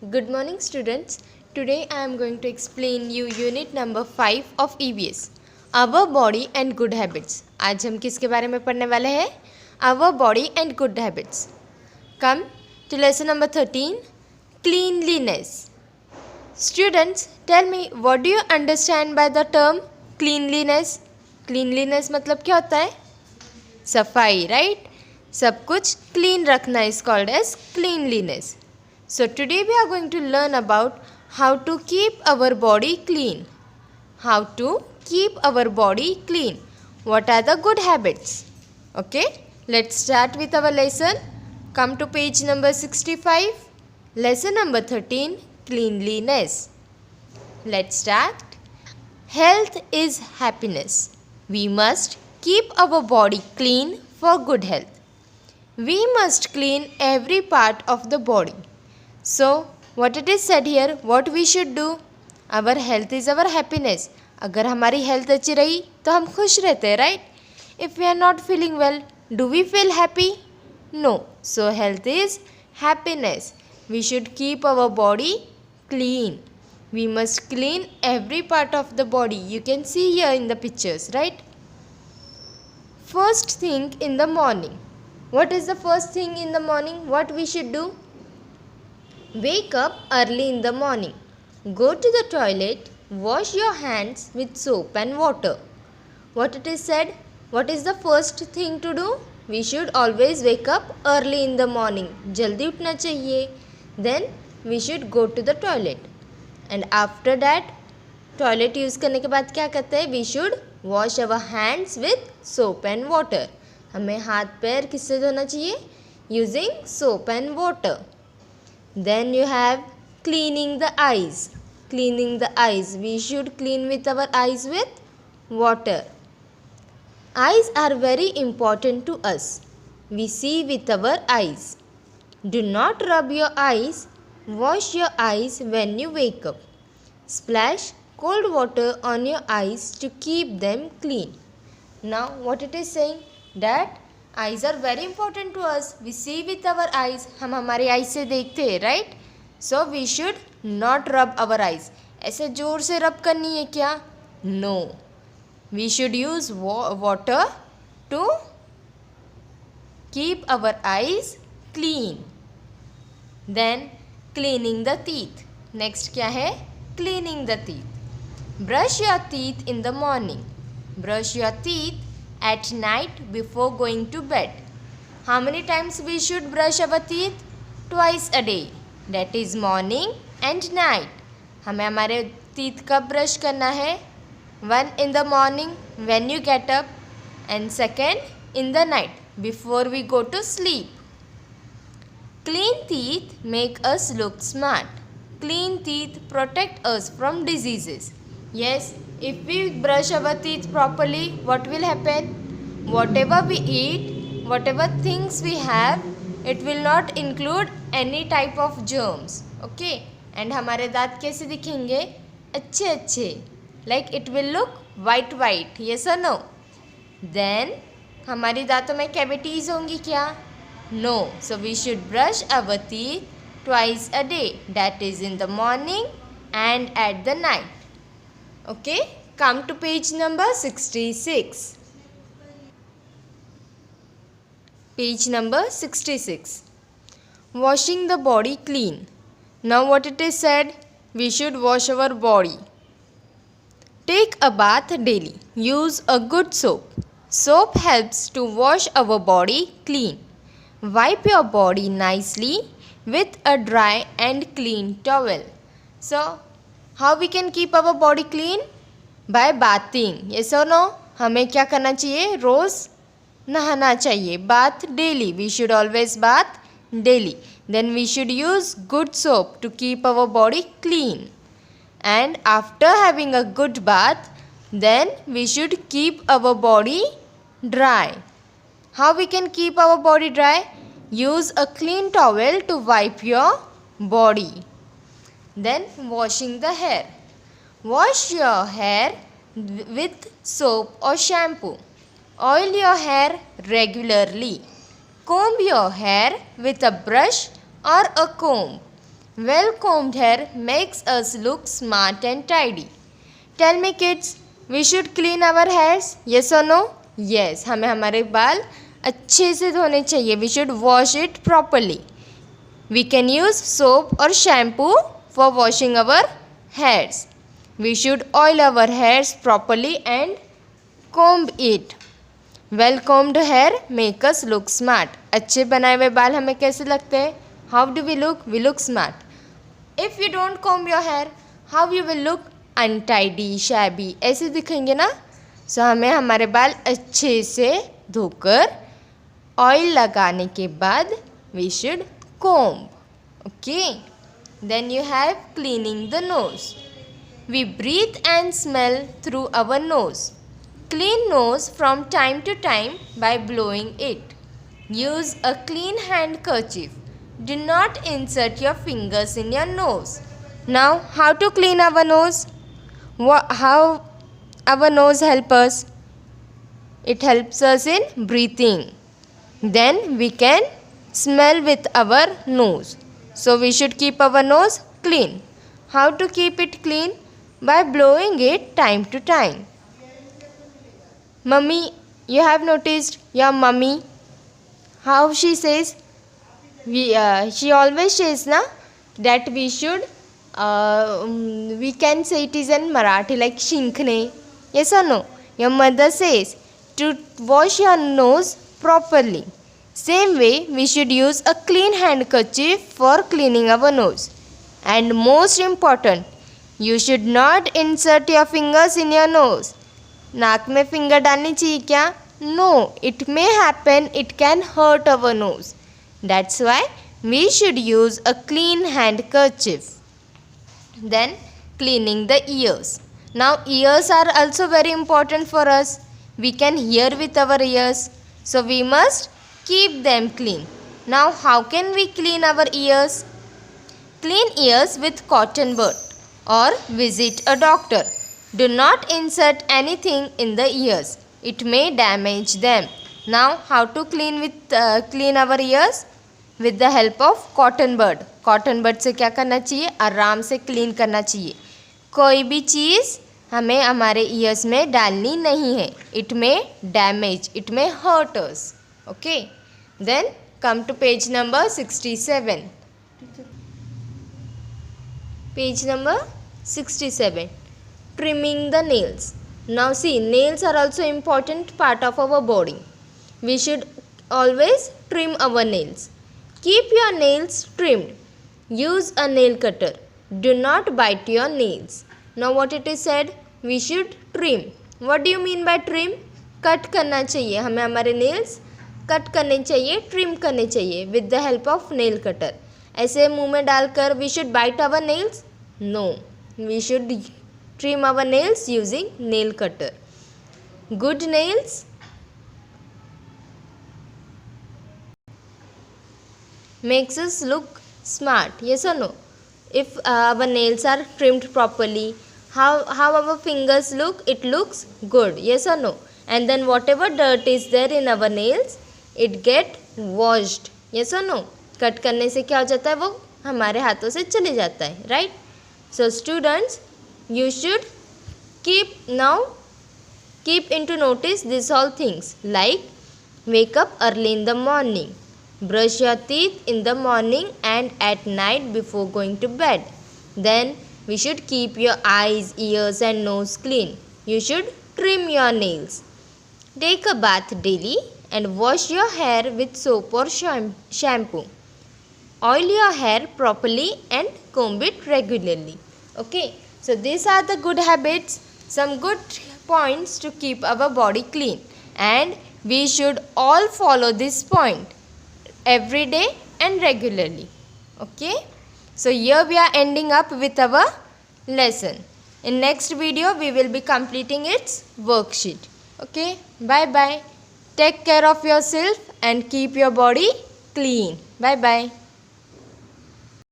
Good morning students. Today I am going to explain you unit number 5 of EVS. Our body and good habits. आज हम किसके बारे में पढ़ने वाले हैं? Our body and good habits. Come to lesson number 13. Cleanliness. Students, tell me what do you understand by the term cleanliness? Cleanliness मतलब क्या होता है? सफाई, right? सब कुछ clean रखना is called as cleanliness. So today we are going to learn about how to keep our body clean. How to keep our body clean. What are the good habits? Okay, let's start with our lesson. Come to page number 65. Lesson number 13, cleanliness. Let's start. Health is happiness. We must keep our body clean for good health. We must clean every part of the body. So, what it is said here, what we should do? Our health is our happiness. अगर हमारी health अच्छी रही तो हम खुश रहते हैं, right? If we are not feeling well, do we feel happy? No. So, health is happiness. We should keep our body clean. We must clean every part of the body. You can see here in the pictures, right? First thing in the morning. What is the first thing in the morning? What we should do? Wake up early in the morning. Go to the toilet. Wash your hands with soap and water. What it is said? What is the first thing to do? We should always wake up early in the morning. जल्दी उठना चाहिए. Then we should go to the toilet. And after that, toilet use करने के बाद क्या करते हैं? We should wash our hands with soap and water. हमें हाथ पैर किससे धोना चाहिए? Using soap and water. Then you have cleaning the eyes. Cleaning the eyes. We should clean with our eyes with water. Eyes are very important to us. We see with our eyes. Do not rub your eyes. Wash your eyes when you wake up. Splash cold water on your eyes to keep them clean. Now what it is saying? That eyes are very important to us. We see with our eyes. हम हमारे eyes से देखते हैं, right? So we should not rub our eyes. ऐसे जोर से रब करनी है क्या? No. We should use water to keep our eyes clean. Then cleaning the teeth. Next क्या है? Cleaning the teeth. Brush your teeth in the morning. Brush your teeth at night before going to bed. How many times we should brush our teeth? Twice a day. That is morning and night. हमें हमारे teeth कब brush करना है? One in the morning when you get up and second in the night before we go to sleep. Clean teeth make us look smart. Clean teeth protect us from diseases. Yes, if we brush our teeth properly, what will happen? Whatever we eat, whatever things we have, it will not include any type of germs. Okay? And हमारे दांत कैसे दिखेंगे? अच्छे अच्छे. Like it will look white white. Yes or no? Then हमारी दांतों में cavities होंगी क्या? No. So we should brush our teeth twice a day. That is in the morning and at the night. Okay, come to page number 66. Page number 66. Washing the body clean. Now what it is said? We should wash our body. Take a bath daily. Use a good soap. Soap helps to wash our body clean. Wipe your body nicely with a dry and clean towel. So, how we can keep our body clean? By bathing. Yes or no? हमें क्या करना चाहिए? रोज नहाना चाहिए. Bath daily. We should always bath daily. Then we should use good soap to keep our body clean. And after having a good bath, then we should keep our body dry. How we can keep our body dry? Use a clean towel to wipe your body. Then washing the hair. Wash your hair with soap or shampoo. Oil your hair regularly. Comb your hair with a brush or a comb. Well combed hair makes us look smart and tidy. Tell me kids, we should clean our hairs? Yes or no? Yes, हमें हमारे बाल अच्छे से धोने चाहिए. We should wash it properly. We can use soap or shampoo for washing our hairs. We should oil our hairs properly and comb it. Well combed hair make us look smart. अच्छे बनाए हुए बाल हमें कैसे लगते हैं? How do we look? We look smart. If you don't comb your hair, how you will look? Untidy, shabby. ऐसे दिखेंगे ना? So हमें हमारे बाल अच्छे से धोकर ऑयल लगाने के बाद we should comb. Okay. Then you have cleaning the nose. We breathe and smell through our nose. Clean nose from time to time by blowing it. Use a clean handkerchief. Do not insert your fingers in your nose. Now, how to clean our nose? How our nose helps us? It helps us in breathing. Then we can smell with our nose. So we should keep our nose clean. How to keep it clean? By blowing it time to time. Mummy, you have noticed your mummy, how she says? She always says na that we should, we can say it is in Marathi like shinkne. Yes or no? Your mother says to wash your nose properly. Same way, we should use a clean handkerchief for cleaning our nose. And most important, you should not insert your fingers in your nose. नाक में finger डालनी चाहिए क्या? No, it may happen, it can hurt our nose. That's why we should use a clean handkerchief. Then cleaning the ears. Now ears are also very important for us. We can hear with our ears. So we must keep them clean. Now how can we clean our ears? Clean ears with cotton bud or visit a doctor. Do not insert anything in the ears. It may damage them. Now how to clean our ears? With the help of cotton bud. Cotton bud से क्या करना चाहिए? आराम से clean करना चाहिए. कोई भी चीज़ हमें हमारे ears में डालनी नहीं है. It may damage. It may hurt us. Okay. Then come to page number 67. Page number 67. Trimming the nails. Now see, nails are also important part of our body. We should always trim our nails. Keep your nails trimmed. Use a nail cutter. Do not bite your nails. Now what it is said? We should trim. What do you mean by trim? Cut करना चाहिए. हमें हमारे nails cut करने चाहिए, trim करने चाहिए with the help of nail cutter. ऐसे मुंह में डालकर we should bite our nails? No. We should trim our nails using nail cutter. Good nails makes us look smart. Yes or no? If our nails are trimmed properly, how our fingers look? It looks good. Yes or no? And then whatever dirt is there in our nails, it get washed. Yes or no? Cut करने से क्या हो जाता है? वो हमारे हाथों से चले जाता है. Right? So students, you should keep into notice these all things, like wake up early in the morning, brush your teeth in the morning and at night before going to bed. Then we should keep your eyes, ears and nose clean. You should trim your nails. Take a bath daily and wash your hair with soap or shampoo. Oil your hair properly and comb it regularly. Okay, so these are the good habits, some good points to keep our body clean, and we should all follow this point every day and regularly. Okay, so here we are ending up with our lesson. In next video we will be completing its worksheet. Okay, bye bye. Take care of yourself and keep your body clean. Bye bye.